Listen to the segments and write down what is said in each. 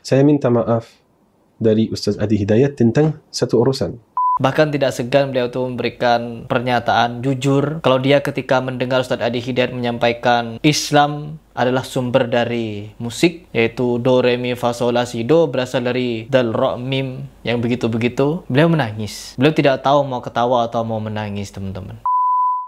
Saya minta maaf dari Ustaz Adi Hidayat tentang satu urusan. Bahkan tidak segan beliau itu memberikan pernyataan jujur kalau dia ketika mendengar Ustaz Adi Hidayat menyampaikan Islam adalah sumber dari musik, yaitu do, re, mi, fa, sol, la, si, do berasal dari dal, ro, mim yang begitu-begitu. Beliau menangis. Beliau tidak tahu mau ketawa atau mau menangis, teman-teman.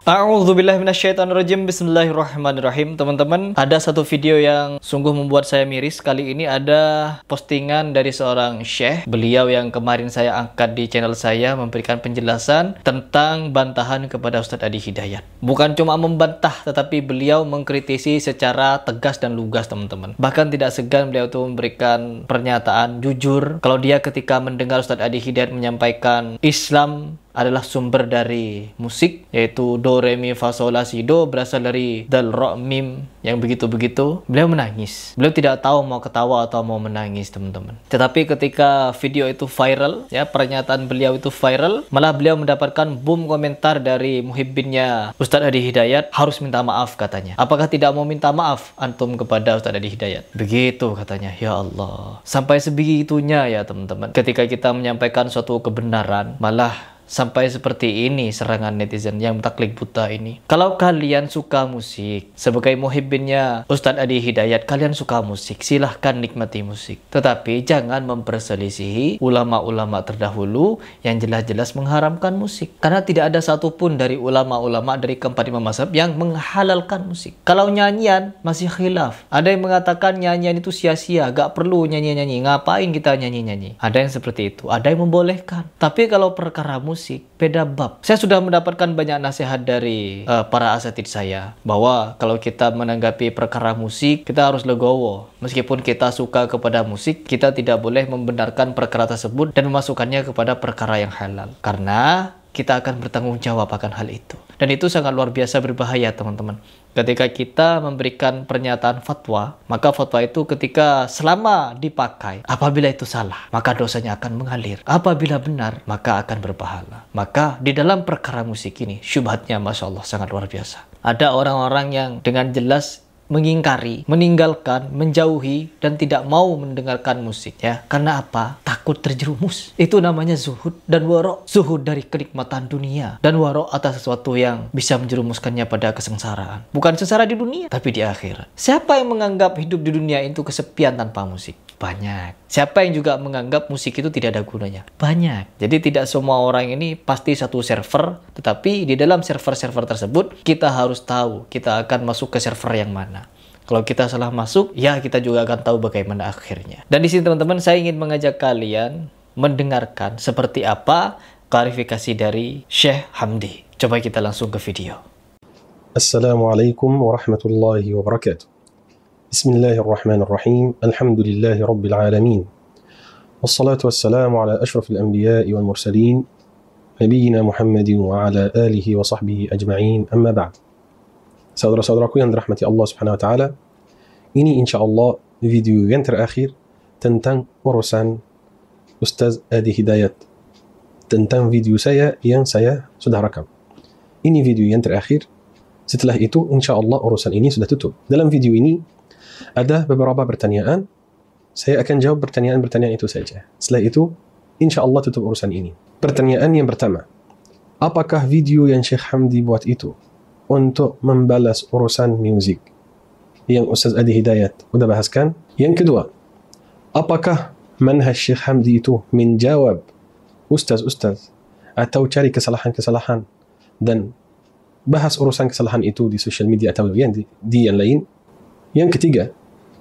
A'udzubillahi minasyaitonirrajim. Bismillahirrahmanirrahim. Teman-teman, ada satu video yang sungguh membuat saya miris. Kali ini ada postingan dari seorang syekh. Beliau yang kemarin saya angkat di channel saya memberikan penjelasan tentang bantahan kepada Ustaz Adi Hidayat. Bukan cuma membantah, tetapi beliau mengkritisi secara tegas dan lugas, teman-teman. Bahkan tidak segan beliau itu memberikan pernyataan jujur kalau dia ketika mendengar Ustaz Adi Hidayat menyampaikan Islam adalah sumber dari musik, yaitu do, re, mi, fa, sol, la, si, do berasal dari dal, ro, mim yang begitu-begitu. Beliau menangis. Beliau tidak tahu mau ketawa atau mau menangis, teman-teman. Tetapi ketika video itu viral, ya, pernyataan beliau itu viral, malah beliau mendapatkan boom komentar dari muhibbinnya Ustaz Adi Hidayat, harus minta maaf katanya. Apakah tidak mau minta maaf antum kepada Ustaz Adi Hidayat? Begitu katanya. Ya Allah, sampai sebegitunya ya teman-teman. Ketika kita menyampaikan suatu kebenaran, malah sampai seperti ini serangan netizen yang taklid buta ini. Kalau kalian suka musik, sebagai muhibbinnya Ustadz Adi Hidayat, kalian suka musik, silahkan nikmati musik. Tetapi jangan memperselisihi ulama-ulama terdahulu yang jelas-jelas mengharamkan musik. Karena tidak ada satupun dari ulama-ulama dari keempat imam mazhab yang menghalalkan musik. Kalau nyanyian, masih khilaf. Ada yang mengatakan nyanyian itu sia-sia, gak perlu nyanyi-nyanyi, ngapain kita nyanyi-nyanyi. Ada yang seperti itu, ada yang membolehkan. Tapi kalau perkara musik, beda bab. Saya sudah mendapatkan banyak nasihat dari para asatidz saya bahwa kalau kita menanggapi perkara musik, kita harus legowo. Meskipun kita suka kepada musik, kita tidak boleh membenarkan perkara tersebut dan memasukkannya kepada perkara yang halal. Karena kita akan bertanggung jawab akan hal itu. Dan itu sangat luar biasa berbahaya, teman-teman. Ketika kita memberikan pernyataan fatwa, maka fatwa itu ketika selama dipakai, apabila itu salah, maka dosanya akan mengalir. Apabila benar, maka akan berpahala. Maka di dalam perkara musik ini, syubhatnya Masya Allah sangat luar biasa. Ada orang-orang yang dengan jelas mengingkari, meninggalkan, menjauhi, dan tidak mau mendengarkan musik, ya. Karena apa? Takut terjerumus. Itu namanya zuhud dan waro. Zuhud dari kenikmatan dunia, dan waro atas sesuatu yang bisa menjerumuskannya pada kesengsaraan. Bukan sengsara di dunia, tapi di akhirat. Siapa yang menganggap hidup di dunia itu kesepian tanpa musik? Banyak. Siapa yang juga menganggap musik itu tidak ada gunanya? Banyak. Jadi tidak semua orang ini pasti satu server, tetapi di dalam server-server tersebut kita harus tahu kita akan masuk ke server yang mana. Kalau kita salah masuk, ya kita juga akan tahu bagaimana akhirnya. Dan di sini teman-teman, saya ingin mengajak kalian mendengarkan seperti apa klarifikasi dari Syekh Hamdi. Coba kita langsung ke video. Assalamualaikum warahmatullahi wabarakatuh. Bismillahirrahmanirrahim. Alhamdulillahi rabbil alamin. Wassalatu wassalamu ala ashrafil anbiya'i wal mursalin, nabiyyina Muhammadin wa ala alihi wa sahbihi ajma'in, amma ba'd. Saudara-saudaraku yang dirahmati Allah Subhanahu wa taala, ini insyaallah video yang terakhir tentang urusan Ustaz Adi Hidayat, tentang video saya yang saya sudah rekam. Ini video yang terakhir. Setelah itu insyaallah urusan ini sudah tutup. Dalam video ini ada beberapa pertanyaan. Saya akan jawab pertanyaan-pertanyaan itu saja. Setelah itu insyaallah tutup urusan ini. Pertanyaan yang pertama, apakah video yang Syekh Hamdi buat itu untuk membalas urusan musik yang Ustaz Adi Hidayat udah bahaskan? Yang kedua, apakah manhaj Syekh Hamdi itu menjawab ustaz-ustaz atau cari kesalahan-kesalahan dan bahas urusan kesalahan itu di social media atau di yang lain? Yang ketiga,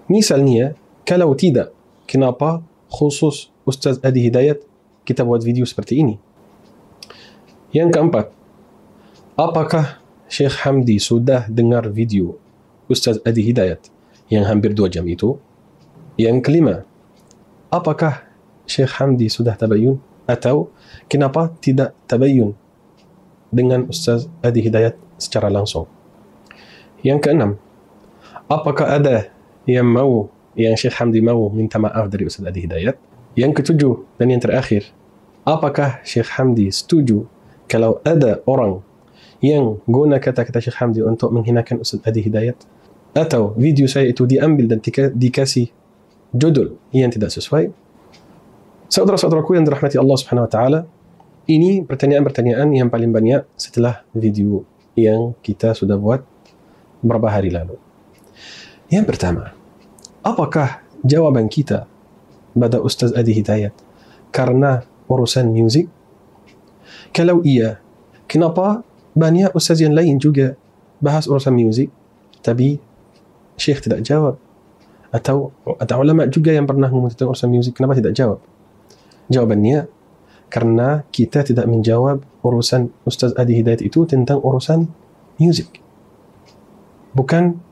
misalnya kalau tidak, kenapa khusus Ustaz Adi Hidayat kita buat video seperti ini? Yang keempat, apakah Syekh Hamdi sudah dengar video Ustaz Adi Hidayat yang hampir 2 jam itu? Yang kelima, apakah Syekh Hamdi sudah tabayyun atau kenapa tidak tabayyun dengan Ustaz Adi Hidayat secara langsung? Yang keenam, apakah ada yang Syekh Hamdi mau minta maaf dari Ustaz Adi Hidayat? Yang ketujuh dan yang terakhir, apakah Syekh Hamdi setuju kalau ada orang yang guna kata-kata Syekh Hamdi untuk menghinakan Ustaz Adi Hidayat? Atau video saya itu diambil dan dikasih judul yang tidak sesuai. Saudara-saudaraku yang dirahmati Allah Subhanahu wa taala, ini pertanyaan-pertanyaan yang paling banyak setelah video yang kita sudah buat beberapa hari lalu. Yang pertama, apakah jawaban kita pada Ustaz Adi Hidayat karena urusan muzik? Kalau iya, kenapa banyak ustaz yang lain juga bahas urusan muzik, tapi Syekh tidak jawab? Atau ada ulama juga yang pernah ngomong tentang urusan muzik, kenapa tidak jawab? Jawabannya, karena kita tidak menjawab urusan Ustaz Adi Hidayat itu tentang urusan muzik. Bukan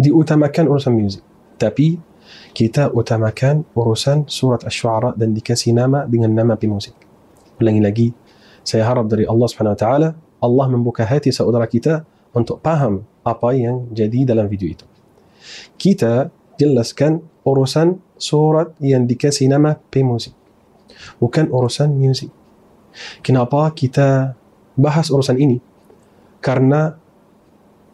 diutamakan urusan muzik, tapi kita utamakan urusan surat Asy-Syu'ara dan dikasih nama dengan nama pemusik. Ulangi lagi, saya harap dari Allah Subhanahu wa taala, Allah membuka hati saudara kita untuk paham apa yang jadi dalam video itu. Kita jelaskan urusan surat yang dikasih nama pemusik, bukan urusan muzik. Kenapa kita bahas urusan ini? Karena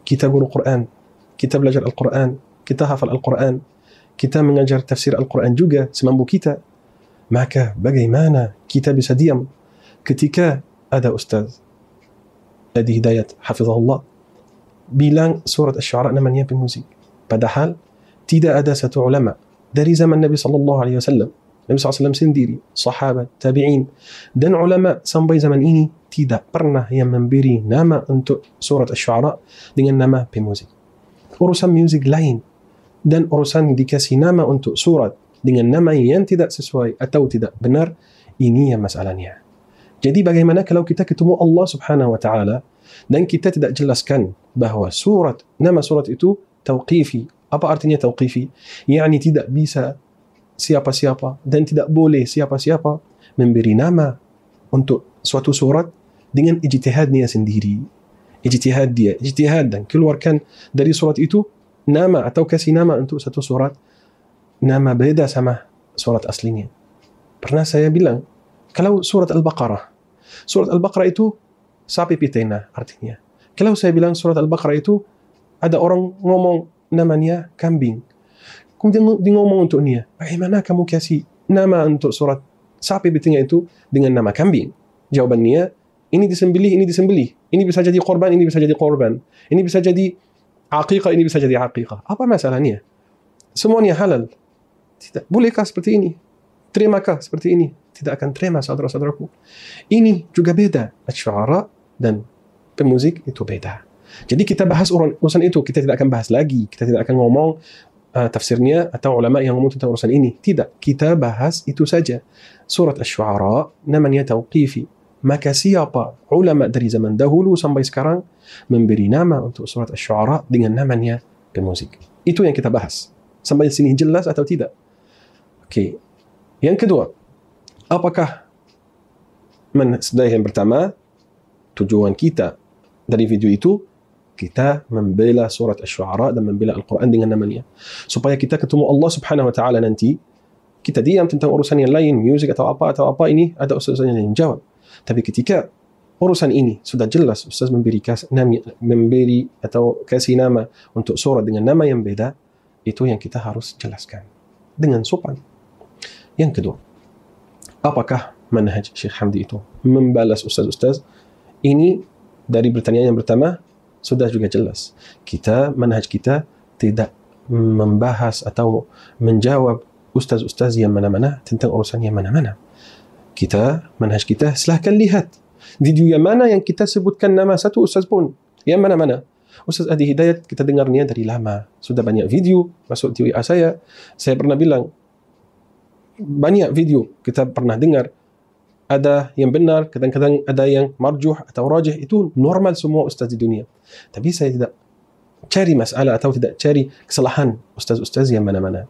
kita guru Quran, kita belajar Al-Quran, kita hafal Al-Quran, kita mengajar tafsir Al-Quran juga semampu kita. Maka bagaimana kita bisa diam ketika ada Ustaz Adi Hidayat hafizahullah bilang surat Asy-Syu'ara namanya pemusik, padahal tidak ada satu ulama dari zaman Nabi sallallahu alaihi wasallam, Nabi SAW sendiri, sahabat, tabi'in, dan ulama sampai zaman ini tidak pernah yang memberi nama untuk surat Asy-Syu'ara dengan nama pemusik. Urusan muzik lain, dan urusan dikasih nama untuk surat dengan nama yang tidak sesuai atau tidak benar, ini yang masalahnya. Jadi bagaimana kalau kita ketemu Allah Subhanahu wa taala dan kita tidak jelaskan bahawa nama surat itu tauqifi. Apa artinya tauqifi? Yani tidak bisa siapa-siapa dan tidak boleh siapa-siapa memberi nama untuk suatu surat dengan ijtihadnya sendiri. Ijtihad dan keluarkan dari surat itu nama atau kasih nama untuk satu surat, nama beda sama surat aslinya. Pernah saya bilang, kalau surat Al-Baqarah itu sapi pitena artinya. Kalau saya bilang surat Al-Baqarah itu ada orang ngomong namanya kambing, kemudian dia ngomong untuk dia, bagaimana kamu kasih nama untuk surat sapi pitena itu dengan nama kambing? Jawabannya, ini disembelih, ini bisa jadi korban, ini bisa jadi korban, ini bisa jadi aqiqah, ini bisa jadi aqiqah. Apa masalahnya? Semuanya halal. Tidak. Bolehkah seperti ini? Terimakah seperti ini? Tidak akan terima, saudara-saudaraku. Ini juga beda. Asy-Syu'ara dan pemusik itu beda. Jadi kita bahas urusan itu, kita tidak akan bahas lagi. Kita tidak akan ngomong tafsirnya atau ulama yang ngomong tentang urusan ini. Tidak. Kita bahas itu saja. Surat Asy-Syu'ara namanya tauqifi. Maka siapa ulama dari zaman dahulu sampai sekarang memberi nama untuk surat Asy-Syu'ara dengan namanya pemusik. Itu yang kita bahas. Sampai sini jelas atau tidak? Oke. Yang kedua, apakah yang pertama, tujuan kita dari video itu, kita membela surat Asy-Syu'ara dan membela Al-Quran dengan namanya. Supaya kita ketemu Allah Subhanahu wa taala nanti, kita diam tentang urusan yang lain, musik atau apa ini, ada ustaz yang jawab. Tapi ketika urusan ini sudah jelas, ustaz memberi atau kasih nama untuk surat dengan nama yang beda, itu yang kita harus jelaskan dengan sopan. Yang kedua, apakah manhaj Syekh Hamdi itu membalas ustaz-ustaz? Ini dari pertanyaan yang pertama sudah juga jelas. Manhaj kita tidak membahas atau menjawab ustaz-ustaz yang mana-mana tentang urusan yang mana-mana. Manhaj kita, silahkan lihat video yang mana yang kita sebutkan nama satu ustaz pun, yang mana-mana. Ustaz Adi Hidayat kita dengarnya dari lama, sudah banyak video masuk di WA saya pernah bilang banyak video kita pernah dengar, ada yang benar, kadang-kadang ada yang marjuh atau rajih, itu normal semua ustaz di dunia. Tapi saya tidak cari masalah atau tidak cari kesalahan ustaz-ustaz yang mana-mana.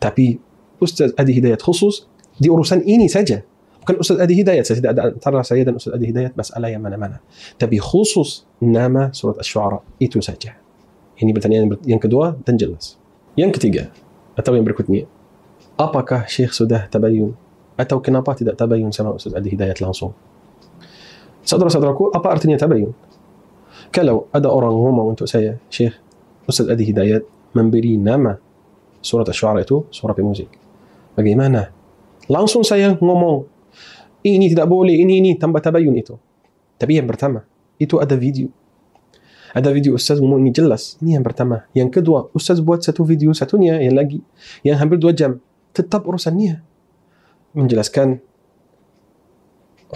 Tapi Ustaz Adi Hidayat khusus di urusan ini saja. Bukan Ustaz Adi Hidayat, saya tidak ada antara saya dan Ustaz Adi Hidayat masalah yang mana-mana. Tapi khusus nama surat Asy-Syu'ara itu saja. Ini pertanyaan yang kedua dan jelas. Yang ketiga atau yang berikutnya, apakah Syekh sudah tabayyun atau kenapa tidak tabayyun sama Ustaz Adi Hidayat langsung? Saudara-saudaraku, apa artinya tabayyun? Kalau ada orang ngomong untuk saya, Syekh, Ustaz Adi Hidayat memberi nama surat Asy-Syu'ara itu surat pemusik. Bagaimana? Langsung saya ngomong, ini tidak boleh, ini tambah tabayun itu. Tapi yang pertama, itu ada video. Ada video Ustaz ngomong ini jelas. Ini yang pertama. Yang kedua, Ustaz buat satu video satunya yang lagi, yang hampir 2 jam. Tetap urusannya menjelaskan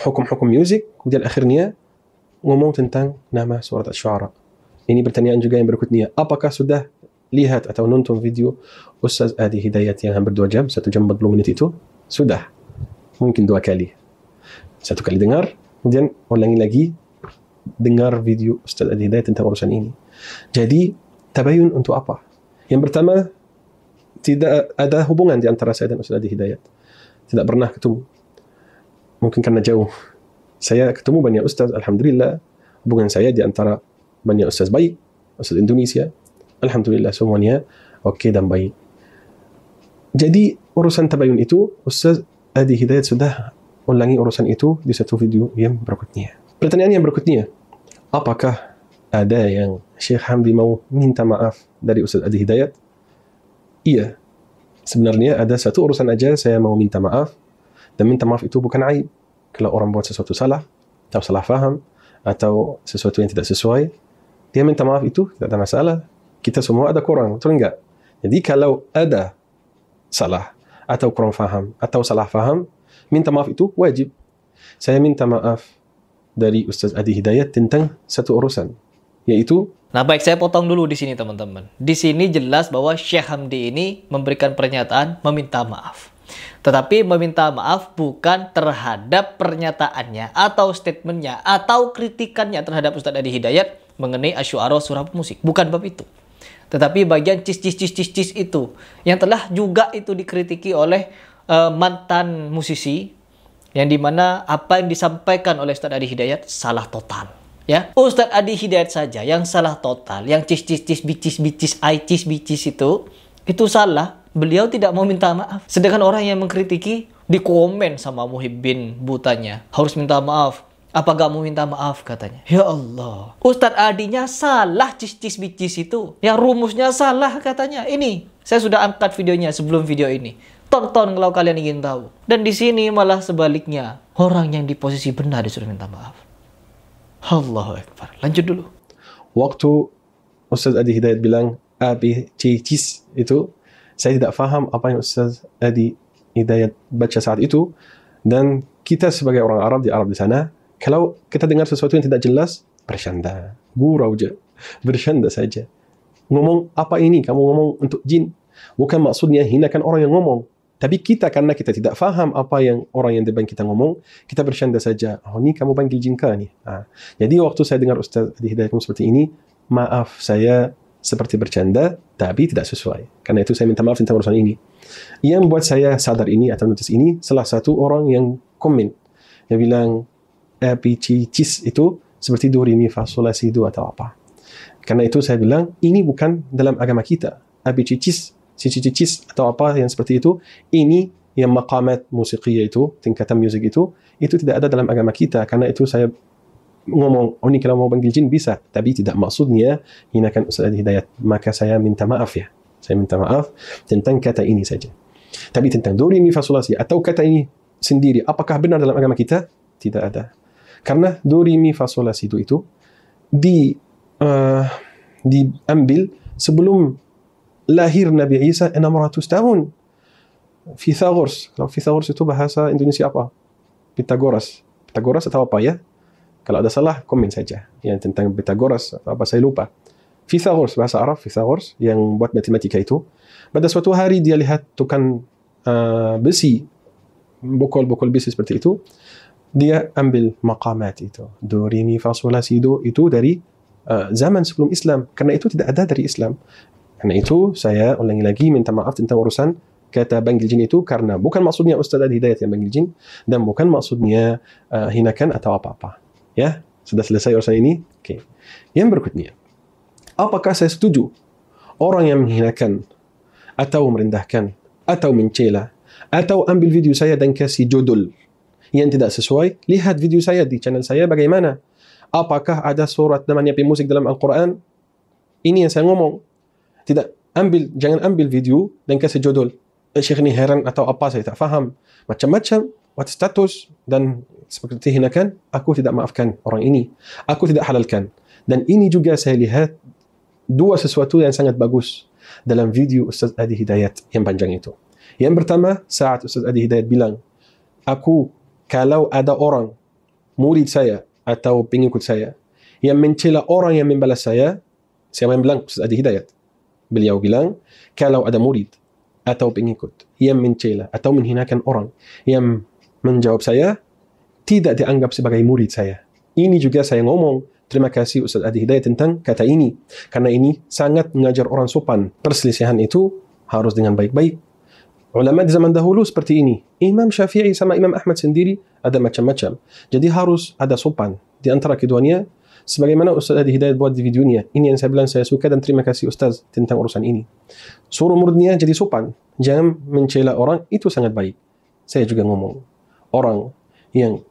hukum-hukum musik, kemudian akhirnya ngomong tentang nama surat Asy-Syu'ara. Ini pertanyaan juga yang berikutnya. Apakah sudah lihat atau nonton video Ustaz Adi Hidayat yang hampir 2 jam, 1 jam 40 menit itu? Sudah. Mungkin 2 kali. 1 kali dengar, kemudian ulangi lagi, dengar video Ustaz Adi Hidayat tentang urusan ini. Jadi, tabayun untuk apa? Yang pertama, tidak ada hubungan di antara saya dan Ustaz Adi Hidayat. Tidak pernah ketemu. Mungkin karena jauh. Saya ketemu banyak Ustaz, Alhamdulillah. Hubungan saya di antara banyak Ustaz baik, Ustaz Indonesia. Alhamdulillah semuanya okey dan baik. Jadi, urusan tabayun itu, Ustaz Adi Hidayat sudah ulangi urusan itu di satu video yang berikutnya. Pertanyaan yang berikutnya, apakah ada yang Syekh Hamdi mau minta maaf dari Ustaz Adi Hidayat? Iya. Sebenarnya ada satu urusan aja saya mau minta maaf, dan minta maaf itu bukan aib. Kalau orang buat sesuatu salah, atau salah faham, atau sesuatu yang tidak sesuai, dia minta maaf itu tidak ada masalah. Kita semua ada kurang, betul enggak? Jadi kalau ada salah, atau kurang faham, atau salah faham, minta maaf itu wajib. Saya minta maaf dari Ustaz Adi Hidayat tentang satu urusan, yaitu... Nah baik, saya potong dulu di sini teman-teman. Di sini jelas bahwa Syekh Hamdi ini memberikan pernyataan meminta maaf. Tetapi meminta maaf bukan terhadap pernyataannya, atau statementnya, atau kritikannya terhadap Ustaz Adi Hidayat mengenai Asy-Syu'ara surah musik. Bukan bab itu. Tetapi bagian cis itu, yang telah juga itu dikritiki oleh mantan musisi, yang dimana apa yang disampaikan oleh Ustaz Adi Hidayat salah total. Ya, Ustaz Adi Hidayat saja yang salah total, yang cis bicis itu salah. Beliau tidak mau minta maaf. Sedangkan orang yang mengkritiki di komen sama Muhibbin Butanya, harus minta maaf. Apa gak mau minta maaf katanya? Ya Allah, Ustaz Adinya salah cis bicis itu. Yang rumusnya salah katanya. Ini saya sudah angkat videonya sebelum video ini. Tonton kalau kalian ingin tahu. Dan di sini malah sebaliknya, orang yang di posisi benar disuruh minta maaf. Allahu Akbar. Lanjut dulu. Waktu Ustaz Adi Hidayat bilang ABCCIS itu, saya tidak faham apa yang Ustaz Adi Hidayat baca saat itu. Dan kita sebagai orang Arab di sana, kalau kita dengar sesuatu yang tidak jelas, bercanda, gurau je, bercanda saja. Ngomong apa ini? Kamu ngomong untuk jin. Bukan maksudnya hinakan orang yang ngomong. Tapi kita, karena kita tidak faham apa yang orang yang depan kita ngomong, kita bercanda saja. Oh, ni kamu panggil jin kah ni? Jadi waktu saya dengar Ustaz Adi Hidayat seperti ini, maaf, saya seperti bercanda, tapi tidak sesuai. Karena itu saya minta maaf tentang urusan ini. Yang buat saya sadar ini atau notice ini, salah satu orang yang komen, yang bilang, ABCCIS itu seperti do, re, mi, fa, sol, la, si, do atau apa. Karena itu saya bilang, ini bukan dalam agama kita. ABCCIS, CCCIS atau apa yang seperti itu, ini yang maqamat musiqiyah itu, tingkatan musik itu tidak ada dalam agama kita. Karena itu saya ngomong, oh ini kalau mau panggil jin bisa, tapi tidak maksudnya hinakan Ustaz Adi Hidayat. Maka saya minta maaf ya. Saya minta maaf tentang kata ini saja. Tapi tentang do, re, mi, fa, sol, la, si atau kata ini sendiri, apakah benar dalam agama kita? Tidak ada. Karena do, re, mi, fa, sol, la, si, do itu diambil sebelum lahir Nabi Isa 600 tahun. Pythagoras. Kalau Pythagoras itu bahasa Indonesia apa? Pythagoras. Pythagoras atau apa ya? Kalau ada salah, komen saja. Yang tentang Pythagoras atau apa, saya lupa. Pythagoras, bahasa Arab, Pythagoras, yang buat matematika itu. Pada suatu hari dia lihat tukang besi, bokol besi seperti itu. Dia ambil maqamat itu. Do, re, mi, fa, sol, la, si, do itu dari zaman sebelum Islam. Karena itu tidak ada dari Islam. Karena itu saya ulangi lagi minta maaf tentang urusan kata panggil jin itu, karena bukan maksudnya Ustaz Adi Hidayat yang panggil jin, dan bukan maksudnya hinakan atau apa-apa. Ya, sudah selesai urusan ini. Oke. Yang berikutnya, apakah saya setuju orang yang menghinakan atau merendahkan atau mencela atau ambil video saya dan kasih judul yang tidak sesuai? Lihat video saya di channel saya bagaimana. Apakah ada surat namanya pemusik dalam Al-Quran? Ini yang saya ngomong. Tidak jangan ambil video dan kasih judul Syekh ni heran atau apa, saya tak faham, macam-macam, buat status dan seperti hinakan. Aku tidak maafkan orang ini, aku tidak halalkan. Dan ini juga saya lihat dua sesuatu yang sangat bagus dalam video Ustaz Adi Hidayat yang panjang itu. Yang pertama, saat Ustaz Adi Hidayat bilang, aku kalau ada orang murid saya atau pengikut saya yang mencela orang yang membalas saya, siapa yang bilang? Ustaz Adi Hidayat. Beliau bilang, kalau ada murid atau pengikut yang mencela atau menghinakan orang yang menjawab saya, tidak dianggap sebagai murid saya. Ini juga saya ngomong, terima kasih Ustaz Adi Hidayat tentang kata ini, karena ini sangat mengajar orang sopan. Perselisihan itu harus dengan baik-baik. Ulama di zaman dahulu seperti ini. Imam Syafi'i sama Imam Ahmad sendiri ada macam-macam. Jadi harus ada sopan di antara keduanya. Sebagaimana Ustaz Adi Hidayat buat di videonya. Ini yang saya bilang saya suka dan terima kasih Ustaz tentang urusan ini. Suruh muridnya jadi sopan. Jangan mencela orang, itu sangat baik. Saya juga ngomong, orang yang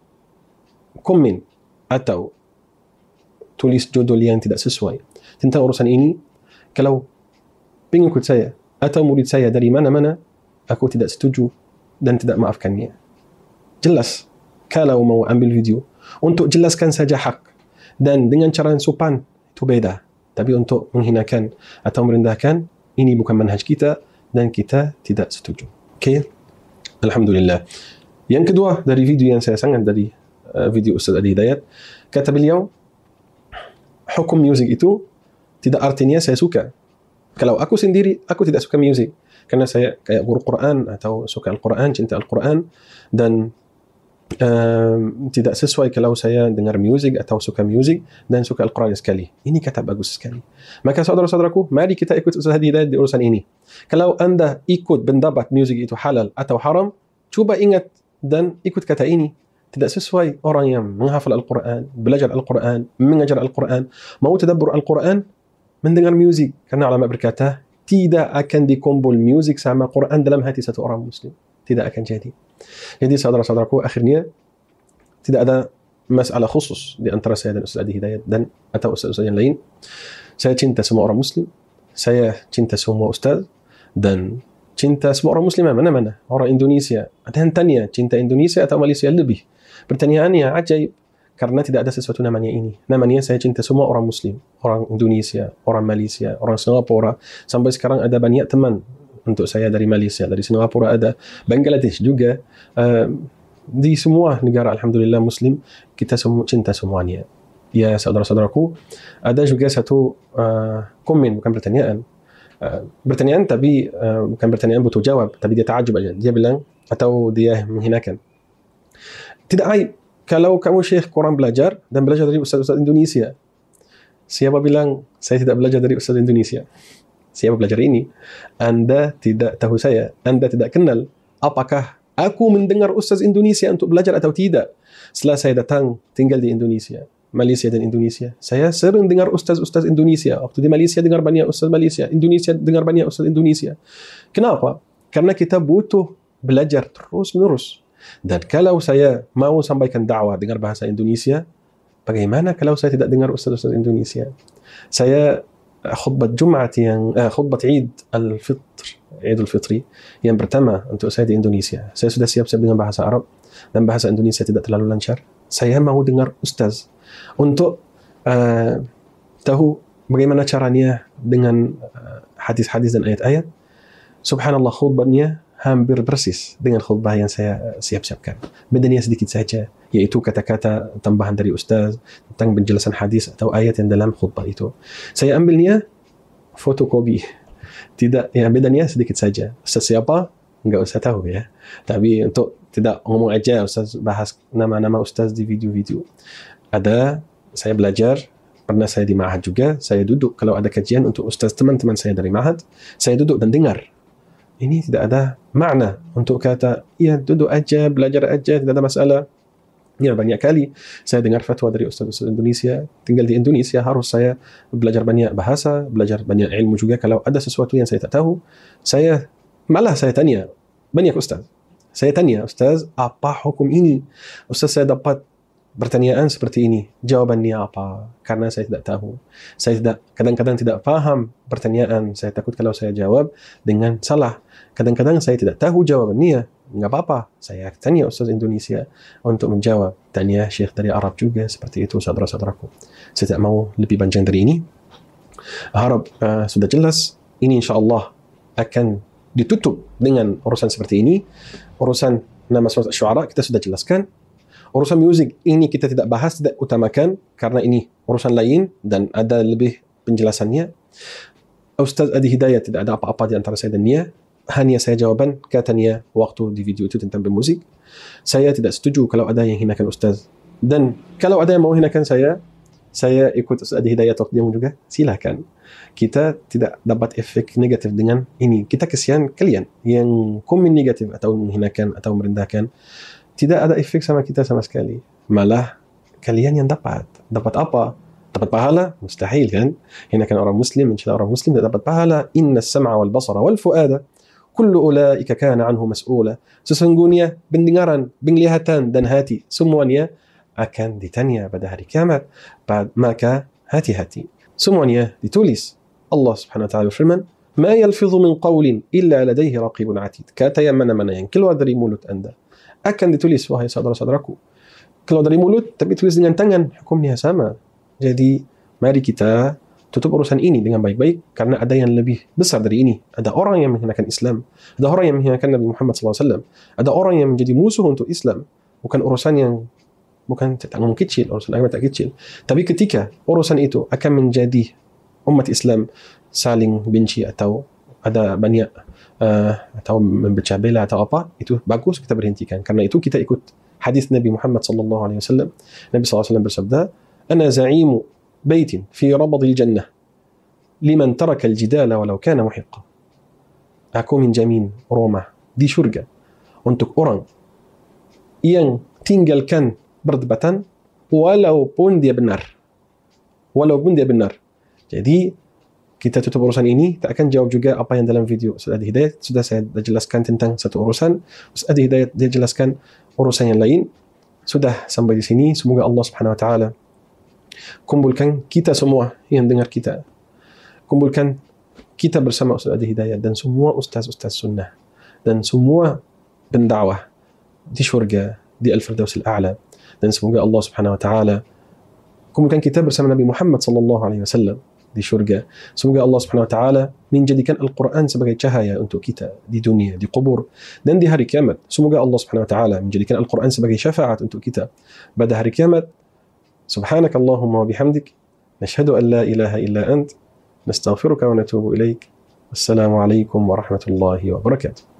komen atau tulis judul yang tidak sesuai tentang urusan ini, kalau pengikut saya atau murid saya dari mana-mana, aku tidak setuju dan tidak maafkannya. Jelas, kalau mau ambil video untuk jelaskan saja hak dan dengan cara yang sopan, itu beda. Tapi untuk menghinakan atau merendahkan, ini bukan manhaj kita dan kita tidak setuju. Okey? Alhamdulillah. Yang kedua dari video yang saya sangat dari video Ustaz Adi Hidayat, kata beliau, hukum muzik itu tidak artinya saya suka. Kalau aku sendiri, aku tidak suka muzik. Karena saya kayak guru Quran atau suka Al-Quran, cinta Al-Quran, dan tidak sesuai kalau saya dengar muzik atau suka muzik dan suka Al-Quran sekali. Ini kata bagus sekali. Maka saudara-saudaraku, mari kita ikut Ustaz Adi Hidayat di urusan ini. Kalau anda ikut pendapat muzik itu halal atau haram, cuba ingat dan ikut kata ini. Tidak sesuai orang yang menghafal Al-Quran, belajar Al-Quran, mengajar Al-Quran, mau tadabbur Al-Quran, mendengar muzik. Karena ulama berkata, tidak akan dikumpul muzik sama Quran dalam hati satu orang Muslim. Tidak akan jadi. Jadi saudara-saudaraku, akhirnya tidak ada masalah khusus di antara saya dan Ustaz Adi Hidayat dan atau ustaz-ustaz yang lain. Saya cinta semua orang Muslim. Saya cinta semua ustaz dan cinta semua orang Muslim mana-mana. Orang Indonesia. Ada yang tanya, cinta Indonesia atau Malaysia lebih? Pertanyaannya ajaib. Karena tidak ada sesuatu namanya ini. Namanya saya cinta semua orang Muslim. Orang Indonesia, orang Malaysia, orang Singapura. Sampai sekarang ada banyak teman untuk saya dari Malaysia, dari Singapura ada, Bangladesh juga. Di semua negara Alhamdulillah Muslim, kita semua cinta semuanya. Ya saudara-saudaraku, ada juga satu komen, bukan pertanyaan. Pertanyaan tapi bukan pertanyaan butuh jawab, tapi dia ta'ajub aja. Dia bilang, atau dia menghinakan. Tidak aib kalau kamu syekh kurang belajar dan belajar dari ustaz-ustaz Indonesia. Siapa bilang saya tidak belajar dari ustaz Indonesia? Siapa belajar ini? Anda tidak tahu saya. Anda tidak kenal apakah aku mendengar ustaz Indonesia untuk belajar atau tidak. Setelah saya datang tinggal di Indonesia, Malaysia dan Indonesia, saya sering dengar ustaz-ustaz Indonesia. Waktu di Malaysia dengar banyak ustaz Malaysia, Indonesia dengar banyak ustaz Indonesia. Kenapa? Karena kita butuh belajar terus-menerus. Dan kalau saya mau sampaikan dakwah dengar bahasa Indonesia, bagaimana kalau saya tidak dengar ustaz-ustaz Indonesia? Saya khutbah Jumat yang khutbah Eid Al-Fitr, Eidul Fitri yang pertama untuk saya di Indonesia. Saya sudah siap-siap dengan bahasa Arab dan bahasa Indonesia tidak terlalu lancar. Saya mau dengar ustaz untuk tahu bagaimana caranya dengan hadis-hadis dan ayat-ayat. Subhanallah, khutbahnya hampir persis dengan khutbah yang saya siap-siapkan. Bedanya sedikit saja, yaitu kata-kata tambahan dari ustaz tentang penjelasan hadis atau ayat yang dalam khutbah itu. Saya ambilnya fotokopi. Tidak, ya bedanya sedikit saja. Ustaz siapa? Enggak usah tahu ya. Tapi untuk tidak ngomong aja ustaz bahas nama-nama ustaz di video-video. Ada, saya belajar, pernah saya di ma'had juga, saya duduk kalau ada kajian untuk ustaz teman-teman saya dari ma'had, saya duduk dan dengar. Ini tidak ada makna untuk kata, ya duduk aja, belajar aja, tidak ada masalah. Ya, banyak kali saya dengar fatwa dari ustaz-ustaz Indonesia, tinggal di Indonesia harus saya belajar banyak bahasa, belajar banyak ilmu juga. Kalau ada sesuatu yang saya tak tahu, saya tanya banyak ustaz. Saya tanya, ustaz, apa hukum ini? Ustaz, saya dapat pertanyaan seperti ini, jawabannya apa? Karena saya tidak tahu. Saya kadang-kadang tidak paham pertanyaan. Saya takut kalau saya jawab dengan salah. Kadang-kadang saya tidak tahu jawabannya. Enggak apa-apa. Saya tanya Ustaz Indonesia untuk menjawab. Tanya Syekh dari Arab juga seperti itu, saudara-saudaraku. Saya tidak mau lebih panjang dari ini. Harap sudah jelas. Ini insya-Allah akan ditutup dengan urusan seperti ini. Urusan nama surat Asy-Syu'ara kita sudah jelaskan. Urusan musik ini kita tidak bahas, tidak utamakan karena ini urusan lain dan ada lebih penjelasannya. Ustaz Adi Hidayat tidak ada apa-apa di antara saya dan dia. Hanya saya jawaban katanya waktu di video itu tentang bermusik. Saya tidak setuju kalau ada yang hinakan Ustaz. Dan kalau ada yang mau hinakan saya ikut Ustaz Adi Hidayat waktu dia juga, silakan. Kita tidak dapat efek negatif dengan ini. Kita kesian kalian yang komen negatif atau menghinakan atau merendahkan. Tidak ada efek sama kita sama sekali. Malah kalian yang dapat. Dapat apa? Dapat pahala? Mustahil kan? Hinakan orang Muslim, mencela orang Muslim tidak dapat pahala. Inna as-sam'a wal basara wal fu'ada kullu ulaika kana anhu mas'ula. Sesungguhnya pendengaran, penglihatan dan hati semuanya akan ditanya pada hari kiamat. Maka hati-hati. Semuanya ditulis. Allah Subhanahu wa taala berfirman, "Ma yalfidhu min qawlin illa ladayhi raqibun 'atid." Kata yang mana-mana yang keluar dari mulut Anda akan ditulis, wahai saudara-saudaraku. Kalau dari mulut, tapi tulis dengan tangan, hukumnya sama. Jadi, mari kita tutup urusan ini dengan baik-baik, karena ada yang lebih besar dari ini. Ada orang yang menghinakan Islam. Ada orang yang menghinakan Nabi Muhammad SAW. Ada orang yang menjadi musuh untuk Islam. Bukan urusan yang, bukan tanggung kecil, urusan agama tak kecil. Tapi ketika urusan itu akan menjadi umat Islam saling benci atau ada banyak atau memecah belah atau apa, itu bagus kita berhentikan. Karena itu kita ikut hadis Nabi Muhammad sallallahu alaihi wasallam. Nabi sallallahu alaihi wasallam bersabda, "Ana za'imu baitin fi rabadil jannah liman taraka al-jidala walau kana muhiqqa." Aku menjamin rumah di syurga untuk orang yang tinggalkan perdebatan walaupun dia benar. Walaupun dia benar. Jadi kita tutup urusan ini. Tak akan jawab juga apa yang dalam video Ustaz Adi Hidayat. Sudah saya jelaskan tentang satu urusan. Ustaz Adi Hidayat dia jelaskan urusan yang lain. Sudah sampai di sini. Semoga Allah Subhanahu wa taala kumpulkan kita semua yang dengar kita. Kumpulkan kita bersama Ustaz Adi Hidayat dan semua ustaz-ustaz sunnah dan semua pendakwah di syurga, di Al-Firdaus Al-A'la. Dan semoga Allah Subhanahu wa taala kumpulkan kita bersama Nabi Muhammad sallallahu alaihi wasallam di syurga. Semoga Allah Subhanahu wa taala menjadikan Al-Quran sebagai cahaya untuk kita di dunia, di kubur dan di hari kiamat. Semoga Allah Subhanahu wa taala menjadikan Al-Quran sebagai syafaat untuk kita pada hari kiamat. Subhanakallahumma wa bihamdik, nashhadu an la ilaha illa ant, nastaghfiruka wa natubu ilaik. Wassalamu alaikum warahmatullahi wabarakatuh.